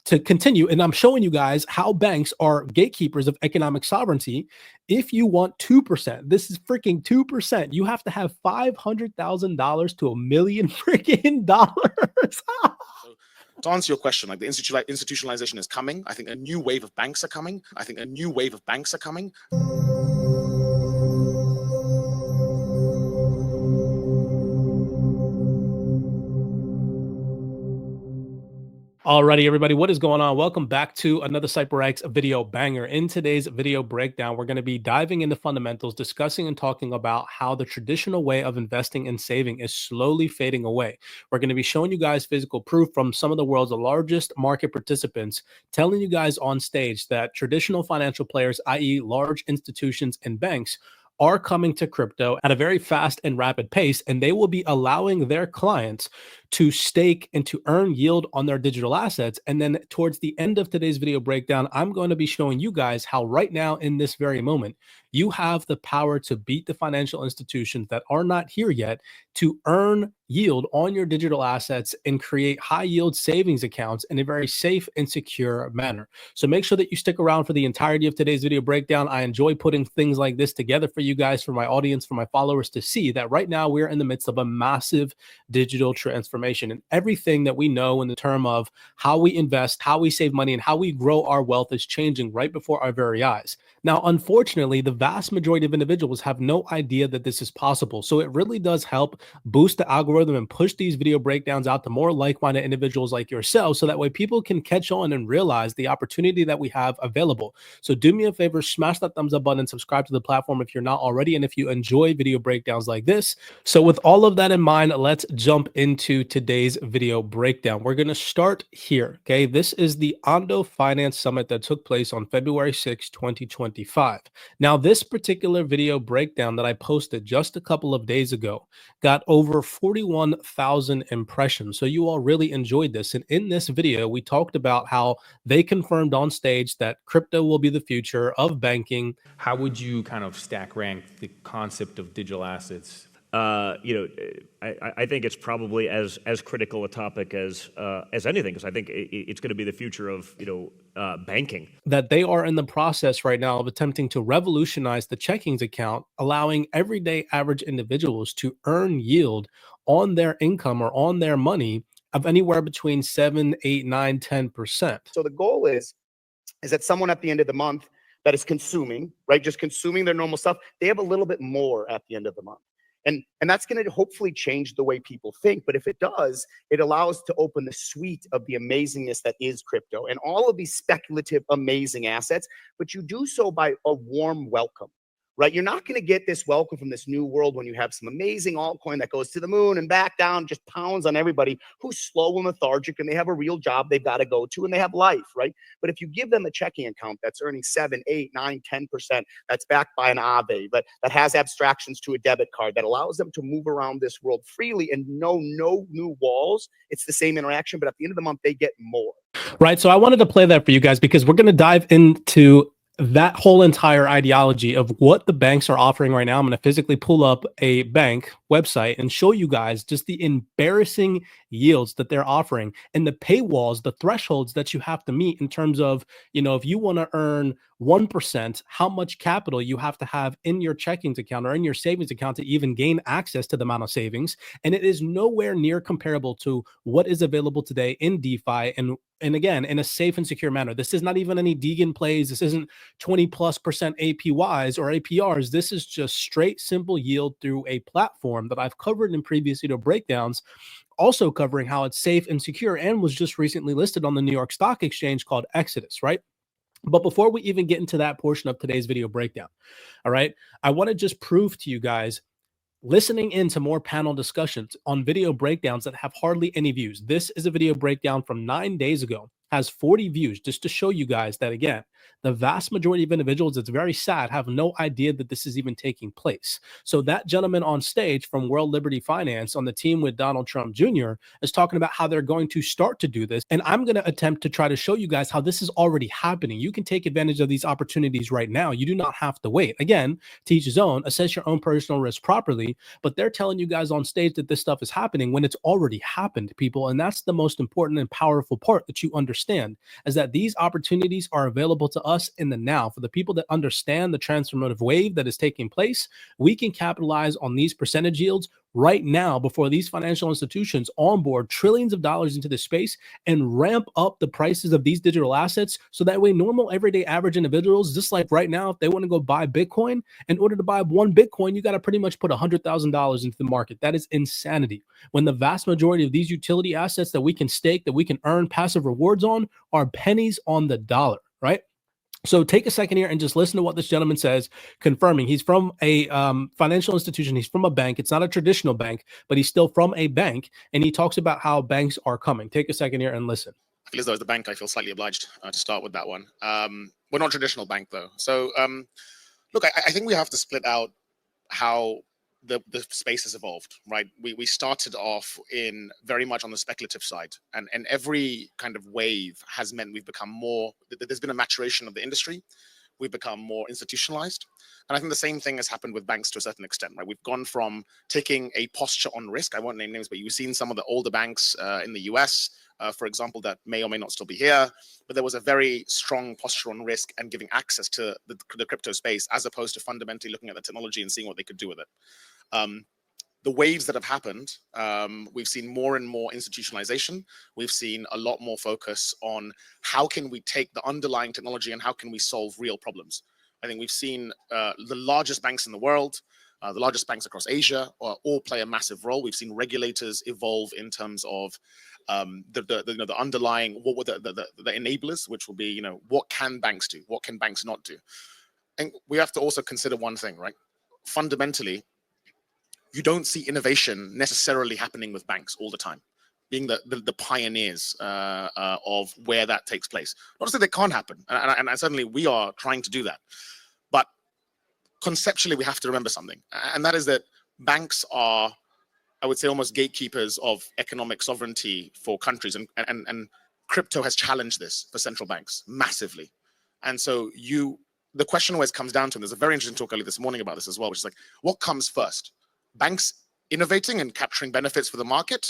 to continue. And I'm showing you guys how banks are gatekeepers of economic sovereignty. If you want 2%, this is freaking 2%. You have to have $500,000 to $1 million freaking dollars. To answer your question, like the institutionalization is coming. I think a new wave of banks are coming. Alrighty, everybody, what is going on? Welcome back to another CYPRX video banger. In today's video breakdown, we're going to be diving into fundamentals, discussing and talking about how the traditional way of investing and saving is slowly fading away. We're going to be showing you guys physical proof from some of the world's largest market participants, telling you guys on stage that traditional financial players, i.e. large institutions and banks, are coming to crypto at a very fast and rapid pace, and they will be allowing their clients to stake and to earn yield on their digital assets. And then towards the end of today's video breakdown, I'm going to be showing you guys how right now in this very moment, you have the power to beat the financial institutions that are not here yet to earn yield on your digital assets and create high yield savings accounts in a very safe and secure manner. So make sure that you stick around for the entirety of today's video breakdown. I enjoy putting things like this together for you guys, for my audience, for my followers to see that right now we're in the midst of a massive digital transformation, and everything that we know in the term of how we invest, how we save money, and how we grow our wealth is changing right before our very eyes. Now, unfortunately, the vast majority of individuals have no idea that this is possible. So it really does help boost the algorithm and push these video breakdowns out to more like-minded individuals like yourselves, so that way people can catch on and realize the opportunity that we have available. So do me a favor, smash that thumbs up button, subscribe to the platform if you're not already, and if you enjoy video breakdowns like this. So with all of that in mind, let's jump into today's video breakdown. We're going to start here. Okay, this is the Ondo Finance Summit that took place on February 6, 2025. Now, this particular video breakdown that I posted just a couple of days ago got over 41,000 impressions. So you all really enjoyed this. And in this video, we talked about how they confirmed on stage that crypto will be the future of banking. How would you kind of stack rank the concept of digital assets? I think it's probably as critical a topic as anything, because I think it's going to be the future of banking. That they are in the process right now of attempting to revolutionize the checkings account, allowing everyday average individuals to earn yield on their income or on their money of anywhere between 7, 8, 9, 10%. So the goal is that someone at the end of the month that is consuming, right, just consuming their normal stuff, they have a little bit more at the end of the month. And that's going to hopefully change the way people think. But if it does, it allows to open the suite of the amazingness that is crypto and all of these speculative, amazing assets. But you do so by a warm welcome, right? You're not going to get this welcome from this new world when you have some amazing altcoin that goes to the moon and back down, just pounds on everybody who's slow and lethargic, and they have a real job they've got to go to, and they have life, right? But if you give them a checking account that's earning 7, 8, 9, 10%, that's backed by an Aave, that has abstractions to a debit card, that allows them to move around this world freely and no new walls, it's the same interaction, but at the end of the month, they get more. Right. So I wanted to play that for you guys because we're going to dive into that whole entire ideology of what the banks are offering right now. I'm going to physically pull up a bank website and show you guys just the embarrassing yields that they're offering and the paywalls, the thresholds that you have to meet in terms of, if you want to earn 1%, how much capital you have to have in your checkings account or in your savings account to even gain access to the amount of savings. And it is nowhere near comparable to what is available today in DeFi and again, in a safe and secure manner. This is not even any Deegan plays. This isn't 20+% APYs or APRs. This is just straight, simple yield through a platform that I've covered in previous breakdowns, also covering how it's safe and secure, and was just recently listed on the New York Stock Exchange called Exodus, right? But before we even get into that portion of today's video breakdown, all right, I want to just prove to you guys, listening into more panel discussions on video breakdowns that have hardly any views. This is a video breakdown from 9 days ago, has 40 views, just to show you guys that, again, the vast majority of individuals, it's very sad, have no idea that this is even taking place. So that gentleman on stage from World Liberty Finance on the team with Donald Trump Jr. is talking about how they're going to start to do this. And I'm going to attempt to try to show you guys how this is already happening. You can take advantage of these opportunities right now. You do not have to wait. Again, to each his own, assess your own personal risk properly, but they're telling you guys on stage that this stuff is happening when it's already happened, people. And that's the most important and powerful part that you understand. understand is that these opportunities are available to us in the now. For the people that understand the transformative wave that is taking place, we can capitalize on these percentage yields right now before these financial institutions onboard trillions of dollars into this space and ramp up the prices of these digital assets. So that way, normal, everyday, average individuals, just like right now, if they want to go buy Bitcoin, in order to buy one Bitcoin, you got to pretty much put $100,000 into the market. That is insanity. When the vast majority of these utility assets that we can stake, that we can earn passive rewards on, are pennies on the dollar, right? So take a second here and just listen to what this gentleman says, confirming he's from a financial institution. He's from a bank. It's not a traditional bank, but he's still from a bank. And he talks about how banks are coming. Take a second here and listen. I feel as though as the bank, I feel slightly obliged to start with that one. We're not a traditional bank, though. So look, I think we have to split out how the space has evolved, right? We started off in very much on the speculative side, and every kind of wave has meant we've become more, there's been a maturation of the industry. We've become more institutionalized. And I think the same thing has happened with banks to a certain extent, right? We've gone from taking a posture on risk. I won't name names, but you've seen some of the older banks in the US, for example, that may or may not still be here, but there was a very strong posture on risk and giving access to the crypto space, as opposed to fundamentally looking at the technology and seeing what they could do with it. The waves that have happened, we've seen more and more institutionalization. We've seen a lot more focus on how can we take the underlying technology and how can we solve real problems. I think we've seen the largest banks in the world, the largest banks across Asia, all play a massive role. We've seen regulators evolve in terms of the underlying, what were the enablers, which will be, what can banks do? What can banks not do? And we have to also consider one thing, right? Fundamentally, you don't see innovation necessarily happening with banks all the time, being the pioneers of where that takes place. Not to say that can't happen, and certainly we are trying to do that. But conceptually, we have to remember something, and that is that banks are, I would say, almost gatekeepers of economic sovereignty for countries, and crypto has challenged this for central banks massively. And so the question always comes down to, and there's a very interesting talk earlier this morning about this as well, which is like, what comes first? Banks innovating and capturing benefits for the market,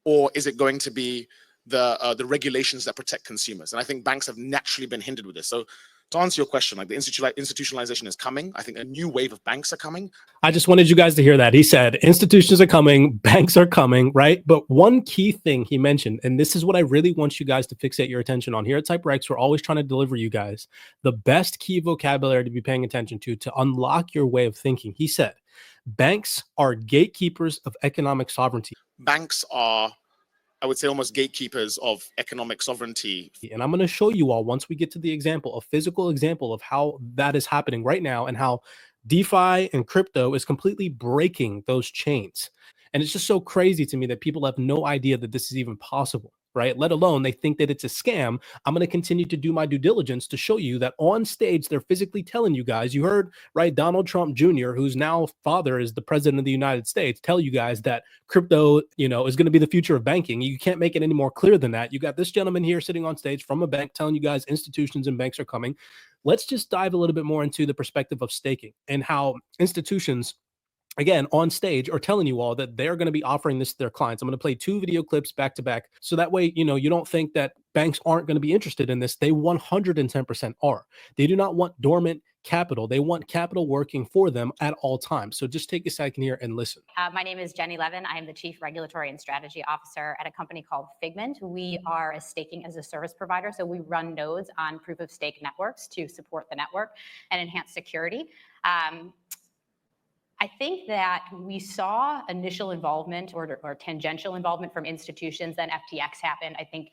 or is it going to be the regulations that protect consumers? And I think banks have naturally been hindered with this. So to answer your question, like the institutionalization is coming. I think a new wave of banks are coming. I just wanted you guys to hear that. He said institutions are coming, banks are coming, right? But one key thing he mentioned, and this is what I really want you guys to fixate your attention on. Here at CYPRX, we're always trying to deliver you guys the best key vocabulary to be paying attention to unlock your way of thinking. He said, banks are gatekeepers of economic sovereignty. Banks are, I would say, almost gatekeepers of economic sovereignty. And I'm going to show you all, once we get to the example, a physical example of how that is happening right now and how DeFi and crypto is completely breaking those chains. And it's just so crazy to me that people have no idea that this is even possible, right? Let alone they think that it's a scam. I'm going to continue to do my due diligence to show you that on stage, they're physically telling you guys, you heard, right? Donald Trump Jr., whose now father is the president of the United States, tell you guys that crypto, is going to be the future of banking. You can't make it any more clear than that. You got this gentleman here sitting on stage from a bank telling you guys institutions and banks are coming. Let's just dive a little bit more into the perspective of staking and how institutions, again, on stage, are telling you all that they're going to be offering this to their clients. I'm going to play 2 video clips back to back. So that way, you don't think that banks aren't going to be interested in this. They 110% are. They do not want dormant capital. They want capital working for them at all times. So just take a second here and listen. My name is Jenny Levin. I am the Chief Regulatory and Strategy Officer at a company called Figment. We are a staking as a service provider. So we run nodes on proof of stake networks to support the network and enhance security. I think that we saw initial involvement or tangential involvement from institutions. Then FTX happened. I think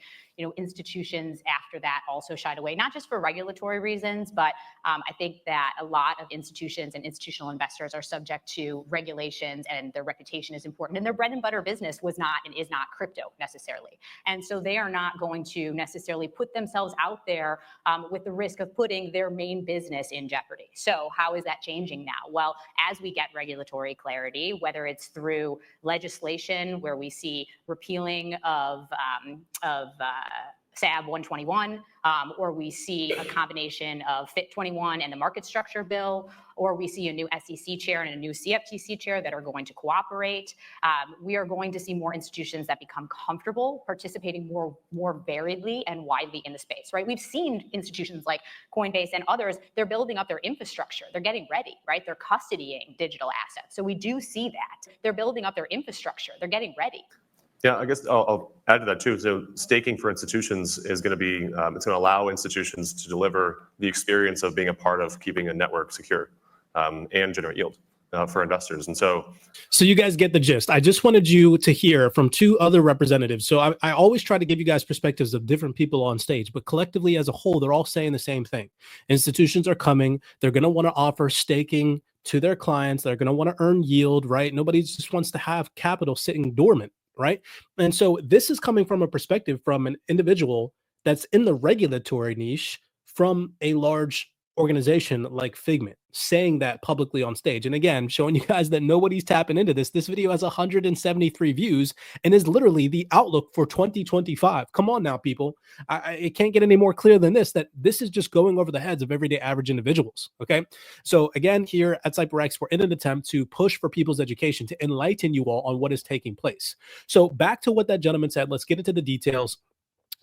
institutions after that also shied away, not just for regulatory reasons, but I think that a lot of institutions and institutional investors are subject to regulations, and their reputation is important. And their bread and butter business was not and is not crypto necessarily. And so they are not going to necessarily put themselves out there with the risk of putting their main business in jeopardy. So how is that changing now? Well, as we get regulatory clarity, whether it's through legislation where we see repealing of SAB 121, or we see a combination of FIT 21 and the market structure bill, or we see a new SEC chair and a new CFTC chair that are going to cooperate. We are going to see more institutions that become comfortable participating more variedly and widely in the space, right? We've seen institutions like Coinbase and others, they're building up their infrastructure. They're getting ready, right? They're custodying digital assets. So we do see that. They're building up their infrastructure. They're getting ready. Yeah, I guess I'll add to that too. So staking for institutions is going to be, it's going to allow institutions to deliver the experience of being a part of keeping a network secure and generate yield for investors. And so you guys get the gist. I just wanted you to hear from two other representatives. So I always try to give you guys perspectives of different people on stage, but collectively as a whole, they're all saying the same thing. Institutions are coming. They're going to want to offer staking to their clients. They're going to want to earn yield, right? Nobody just wants to have capital sitting dormant, right? And so this is coming from a perspective from an individual that's in the regulatory niche from a large organization like Figment, saying that publicly on stage. And again, showing you guys that nobody's tapping into this. This video has 173 views and is literally the outlook for 2025. Come on now, people. It can't get any more clear than this, that this is just going over the heads of everyday average individuals. Okay. So again, here at CYPRX, we're in an attempt to push for people's education, to enlighten you all on what is taking place. So back to what that gentleman said, let's get into the details.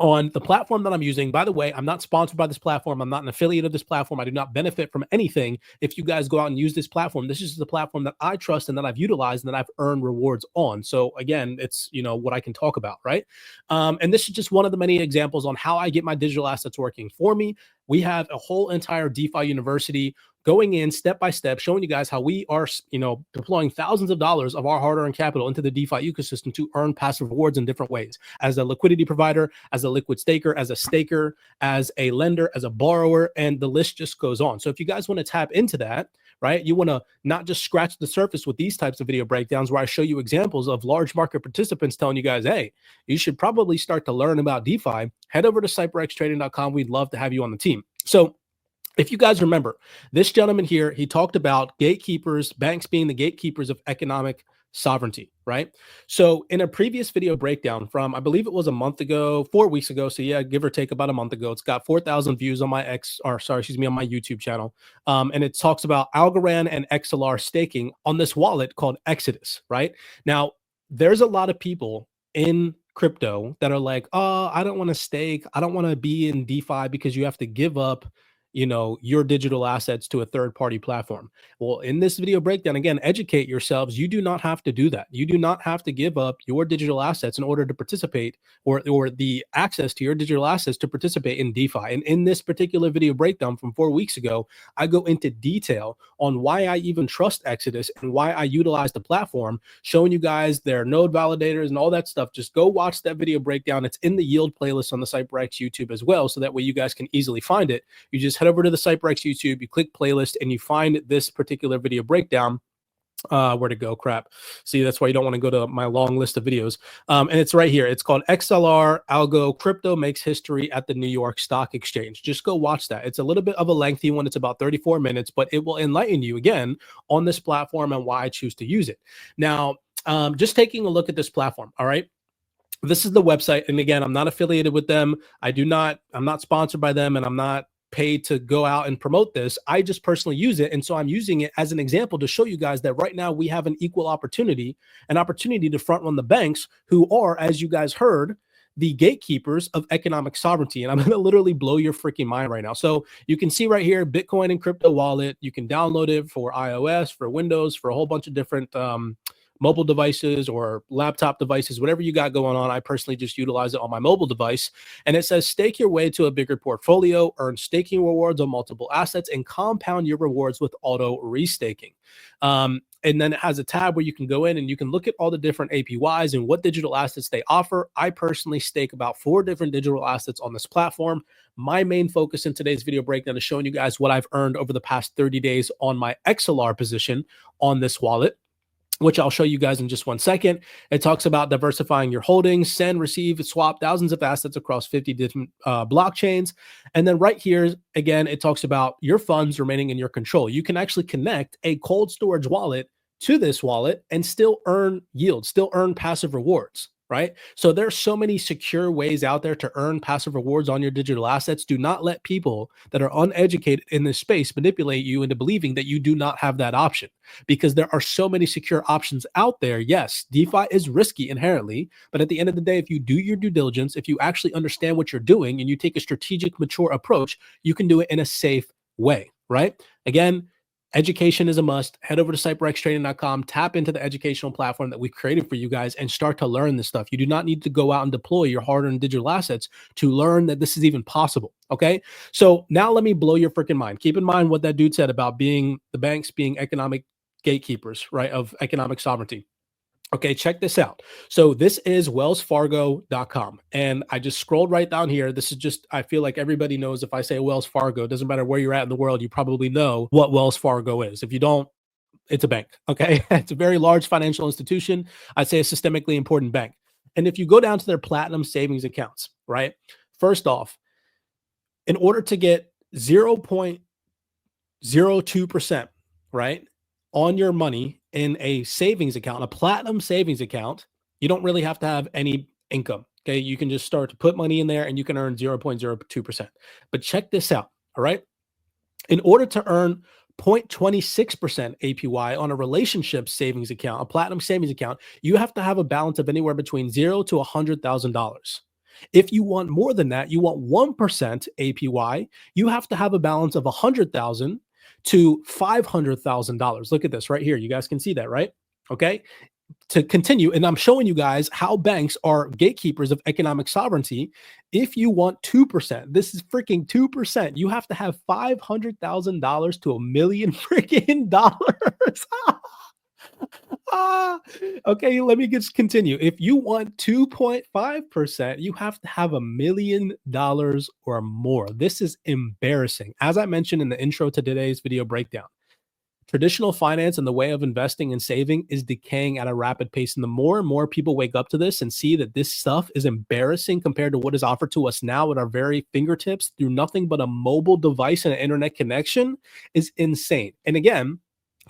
On the platform that I'm using, by the way, I'm not sponsored by this platform. I'm not an affiliate of this platform. I do not benefit from anything if you guys go out and use this platform. This is the platform that I trust and that I've utilized and that I've earned rewards on. So again, it's, you know, what I can talk about, right? And this is just one of the many examples on how I get my digital assets working for me. We have a whole entire DeFi university going in step by step, showing you guys how we are, you know, deploying thousands of dollars of our hard-earned capital into the DeFi ecosystem to earn passive rewards in different ways, as a liquidity provider, as a liquid staker, as a staker, as a lender, as a borrower, and the list just goes on. So if you guys want to tap into that, right, you want to not just scratch the surface with these types of video breakdowns where I show you examples of large market participants telling you guys, hey, you should probably start to learn about DeFi, head over to CYPRXtrading.com. We'd love to have you on the team. So if you guys remember, this gentleman here, he talked about gatekeepers, banks being the gatekeepers of economic sovereignty, right? So in a previous video breakdown from, I believe it was a month ago, 4 weeks ago. So yeah, give or take about a month ago, it's got 4,000 views on my on my YouTube channel. And it talks about Algorand and Axelar staking on this wallet called Exodus, right? Now, there's a lot of people in crypto that are like, oh, I don't want to stake. I don't want to be in DeFi because you have to give up, you know, your digital assets to a third-party platform. Well, in this video breakdown, again, educate yourselves. You do not have to do that. You do not have to give up your digital assets in order to participate, or the access to your digital assets to participate in DeFi. And in this particular video breakdown from 4 weeks ago, I go into detail on why I even trust Exodus and why I utilize the platform, showing you guys their node validators and all that stuff. Just go watch that video breakdown. It's in the yield playlist on the CYPRX YouTube as well, so that way you guys can easily find it. You just head over to the CYPRX YouTube, you click playlist, and you find this particular video breakdown. Where to go? Crap. See, that's why you don't want to go to my long list of videos. And it's right here. It's called XLR Algo Crypto Makes History at the New York Stock Exchange. Just go watch that. It's a little bit of a lengthy one. It's about 34 minutes, but it will enlighten you again on this platform and why I choose to use it. Now, just taking a look at this platform. All right. This is the website. And again, I'm not affiliated with them. I'm not sponsored by them, and I'm not paid to go out and promote this. I just personally use it. And so I'm using it as an example to show you guys that right now we have an equal opportunity, to front run the banks who are, as you guys heard, the gatekeepers of economic sovereignty. And I'm going to literally blow your freaking mind right now. So you can see right here, Bitcoin and crypto wallet. You can download it for iOS, for Windows, for a whole bunch of different mobile devices or laptop devices, whatever you got going on. I personally just utilize it on my mobile device. And it says, stake your way to a bigger portfolio, earn staking rewards on multiple assets, and compound your rewards with auto restaking. And then it has a tab where you can go in and you can look at all the different APYs and what digital assets they offer. I personally stake about 4 different digital assets on this platform. My main focus in today's video breakdown is showing you guys what I've earned over the past 30 days on my Axelar position on this wallet, which I'll show you guys in just 1 second. It talks about diversifying your holdings, send, receive, swap thousands of assets across 50 different blockchains. And then right here, again, it talks about your funds remaining in your control. You can actually connect a cold storage wallet to this wallet and still earn yield, still earn passive rewards, right? So there's so many secure ways out there to earn passive rewards on your digital assets. Do not let people that are uneducated in this space manipulate you into believing that you do not have that option, because there are so many secure options out there. Yes, DeFi is risky inherently, but at the end of the day, if you do your due diligence, if you actually understand what you're doing and you take a strategic, mature approach, you can do it in a safe way, right? Again, education is a must. Head over to CYPRXtrading.com, tap into the educational platform that we've created for you guys, and start to learn this stuff. You do not need to go out and deploy your hard-earned digital assets to learn that this is even possible, okay? So now let me blow your freaking mind. Keep in mind what that dude said about the banks being economic gatekeepers, right, of economic sovereignty. Okay, check this out. So this is wellsfargo.com. And I just scrolled right down here. This is just, I feel like everybody knows if I say Wells Fargo, it doesn't matter where you're at in the world, you probably know what Wells Fargo is. If you don't, it's a bank, okay? It's a very large financial institution. I'd say a systemically important bank. And if you go down to their platinum savings accounts, right? First off, in order to get 0.02%, right, on your money in a savings account, a platinum savings account, you don't really have to have any income. Okay. You can just start to put money in there and you can earn 0.02%. But check this out. All right. In order to earn 0.26% APY on a relationship savings account, a platinum savings account, you have to have a balance of anywhere between $0 to $100,000. If you want more than that, you want 1% APY, you have to have a balance of $100,000 to $500,000. Look at this right here. You guys can see that, right? Okay. To continue, and I'm showing you guys how banks are gatekeepers of economic sovereignty. If you want 2%, this is freaking 2%. You have to have $500,000 to $1 million freaking dollars. Okay, let me just continue. If you want 2.5%, you have to have $1 million or more. This is embarrassing. As I mentioned in the intro to today's video breakdown, traditional finance and the way of investing and saving is decaying at a rapid pace. And the more and more people wake up to this and see that this stuff is embarrassing compared to what is offered to us now at our very fingertips through nothing but a mobile device and an internet connection, is insane. And again,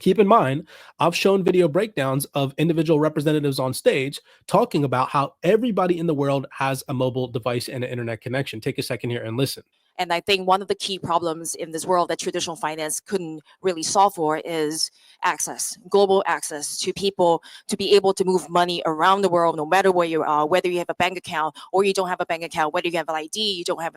keep in mind, I've shown video breakdowns of individual representatives on stage talking about how everybody in the world has a mobile device and an internet connection. Take a second here and listen. And I think one of the key problems in this world that traditional finance couldn't really solve for is access, global access to people to be able to move money around the world, no matter where you are, whether you have a bank account or you don't have a bank account, whether you have an ID, you don't have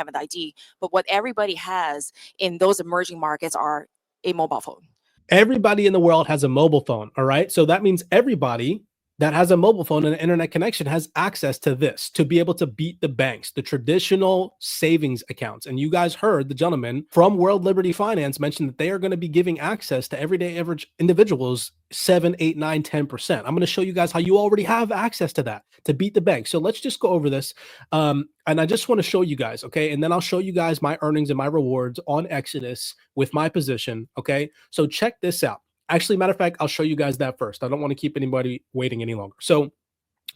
an ID. But what everybody has in those emerging markets are a mobile phone. Everybody in the world has a mobile phone, all right? So that means everybody that has a mobile phone and an internet connection has access to this to be able to beat the banks, the traditional savings accounts. And you guys heard the gentleman from World Liberty Finance mention that they are going to be giving access to everyday average individuals 7, 8, 9, 10%. I'm going to show you guys how you already have access to that to beat the bank. So let's just go over this. And I just want to show you guys, okay? And then I'll show you guys my earnings and my rewards on Exodus with my position, okay? So check this out. Actually, matter of fact, I'll show you guys that first. I don't want to keep anybody waiting any longer. So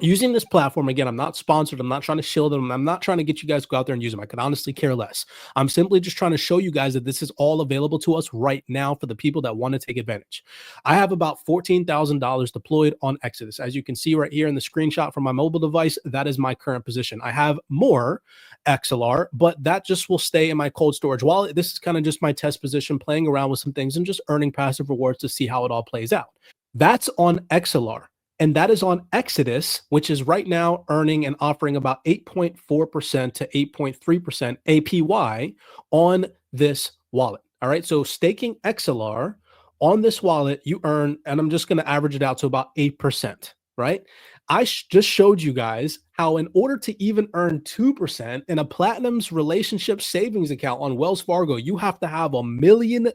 using this platform, again, I'm not sponsored. I'm not trying to shield them. I'm not trying to get you guys to go out there and use them. I could honestly care less. I'm simply just trying to show you guys that this is all available to us right now for the people that want to take advantage. I have about $14,000 deployed on Exodus. As you can see right here in the screenshot from my mobile device, that is my current position. I have more Axelar, but that just will stay in my cold storage wallet. This is kind of just my test position, playing around with some things and just earning passive rewards to see how it all plays out. That's on Axelar. And that is on Exodus, which is right now earning and offering about 8.4% to 8.3% APY on this wallet. All right. So staking Axelar on this wallet, you earn, and I'm just going to average it out to about 8%, right? I just showed you guys how in order to even earn 2% in a Platinum's relationship savings account on Wells Fargo, you have to have $1 million.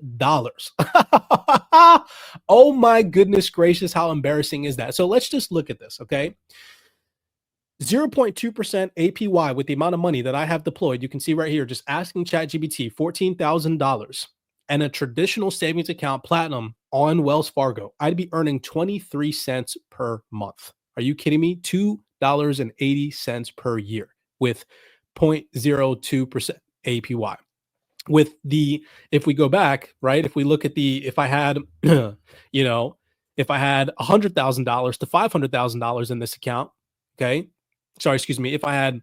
Oh my goodness gracious, how embarrassing is that? So let's just look at this, okay? 0.2% APY with the amount of money that I have deployed. You can see right here, just asking ChatGPT, $14,000 and a traditional savings account Platinum on Wells Fargo, I'd be earning 23 cents per month. Are you kidding me? $2.80 per year with 0.02% APY. With the, if we go back, right, if we look at the, if I had, you know, if I had $100,000 to $500,000 in this account, okay, sorry, excuse me, if I had,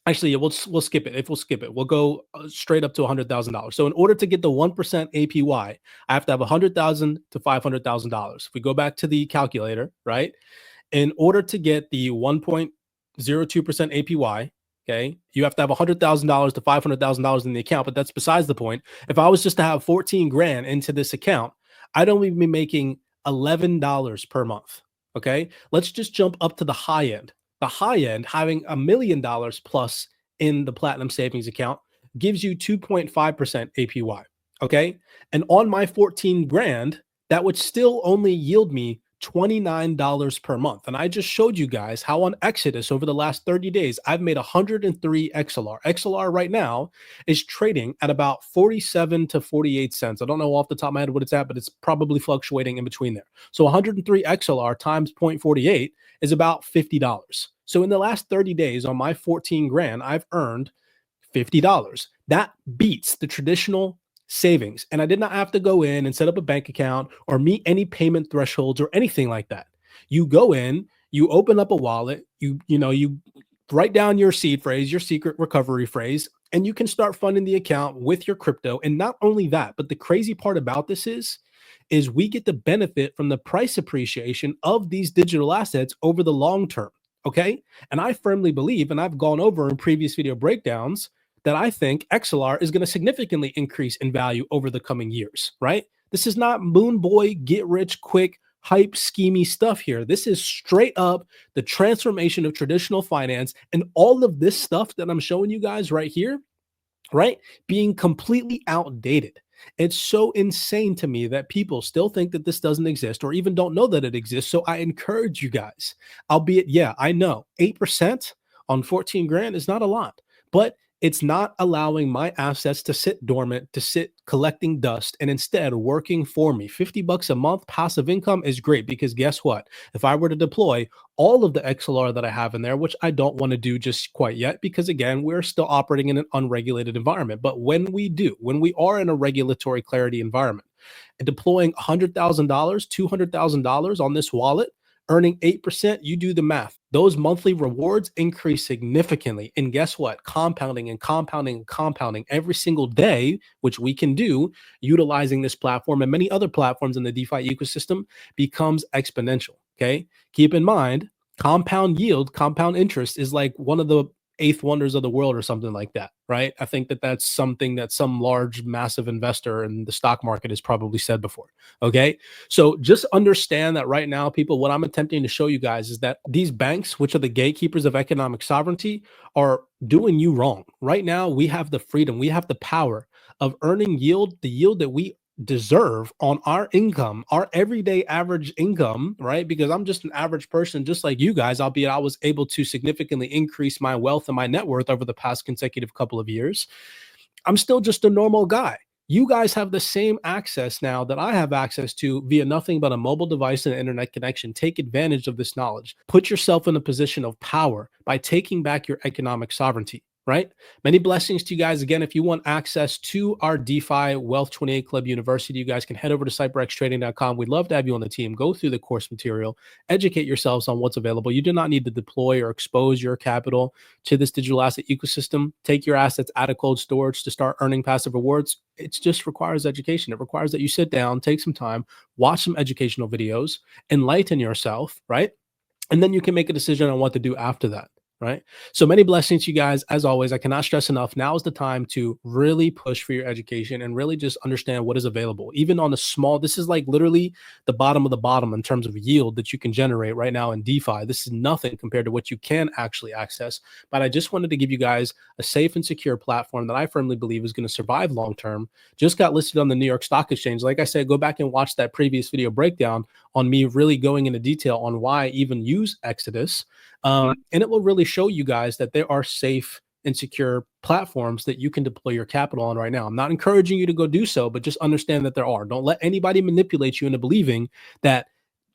actually, yeah, we'll skip it. If we'll skip it, we'll go straight up to $100,000. So in order to get the 1% APY, I have to have $100,000 to $500,000. If we go back to the calculator, right? In order to get the 1.02% APY, okay, you have to have $100,000 to $500,000 in the account, but that's besides the point. If I was just to have 14 grand into this account, I'd only be making $11 per month. Okay, let's just jump up to the high end. The high end, having $1 million plus in the Platinum Savings account, gives you 2.5% APY. Okay, and on my 14 grand, that would still only yield me $29 per month. And I just showed you guys how on Exodus over the last 30 days, I've made 103 XLR. XLR right now is trading at about 47 to 48 cents. I don't know off the top of my head what it's at, but it's probably fluctuating in between there. So 103 XLR times 0.48 is about $50. So in the last 30 days on my 14 grand, I've earned $50. That beats the traditional savings. And I did not have to go in and set up a bank account or meet any payment thresholds or anything like that. You go in, you open up a wallet, you write down your seed phrase, your secret recovery phrase, and you can start funding the account with your crypto. And not only that, but the crazy part about this is we get the benefit from the price appreciation of these digital assets over the long term. Okay. And I firmly believe, and I've gone over in previous video breakdowns, that I think XLR is going to significantly increase in value over the coming years, right? This is not moon boy, get rich quick, hype, schemy stuff here. This is straight up the transformation of traditional finance, and all of this stuff that I'm showing you guys right here, right, being completely outdated. It's so insane to me that people still think that this doesn't exist or even don't know that it exists. So I encourage you guys, albeit, yeah, I know 8% on 14 grand is not a lot, but it's not allowing my assets to sit dormant, to sit collecting dust, and instead working for me. $50 a month passive income is great, because guess what? If I were to deploy all of the XLR that I have in there, which I don't want to do just quite yet, because again, we're still operating in an unregulated environment. But when we are in a regulatory clarity environment and deploying $100,000, $200,000 on this wallet, earning 8%, you do the math. Those monthly rewards increase significantly. And guess what? Compounding and compounding and compounding every single day, which we can do utilizing this platform and many other platforms in the DeFi ecosystem, becomes exponential. Okay. Keep in mind, compound yield, compound interest is like one of the eighth wonders of the world or something like that, right? I think that that's something that some large, massive investor in the stock market has probably said before. Okay. So just understand that right now, people, what I'm attempting to show you guys is that these banks, which are the gatekeepers of economic sovereignty, are doing you wrong. Right now, we have the freedom, we have the power of earning yield, the yield that we deserve on our income, our everyday average income, right? Because I'm just an average person, just like you guys, albeit I was able to significantly increase my wealth and my net worth over the past consecutive couple of years. I'm still just a normal guy. You guys have the same access now that I have access to via nothing but a mobile device and an internet connection. Take advantage of this knowledge. Put yourself in a position of power by taking back your economic sovereignty. Right? Many blessings to you guys. Again, if you want access to our DeFi Wealth 28 Club University, you guys can head over to CYPRXtrading.com. We'd love to have you on the team. Go through the course material, educate yourselves on what's available. You do not need to deploy or expose your capital to this digital asset ecosystem. Take your assets out of cold storage to start earning passive rewards. It just requires education. It requires that you sit down, take some time, watch some educational videos, enlighten yourself, right? And then you can make a decision on what to do after that. Right? So many blessings to you guys. As always, I cannot stress enough. Now is the time to really push for your education and really just understand what is available. Even on a small, this is like literally the bottom of the bottom in terms of yield that you can generate right now in DeFi. This is nothing compared to what you can actually access. But I just wanted to give you guys a safe and secure platform that I firmly believe is going to survive long term. Just got listed on the New York Stock Exchange. Like I said, go back and watch that previous video breakdown on me really going into detail on why I even use Exodus. And it will really show you guys that there are safe and secure platforms that you can deploy your capital on right now. I'm not encouraging you to go do so, but just understand that there are. Don't let anybody manipulate you into believing that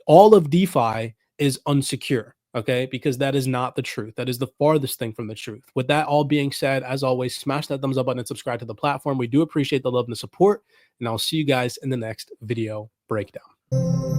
all of DeFi is unsecure, okay? Because that is not the truth. That is the farthest thing from the truth. With that all being said, as always, smash that thumbs up button and subscribe to the platform. We do appreciate the love and the support, and I'll see you guys in the next video breakdown.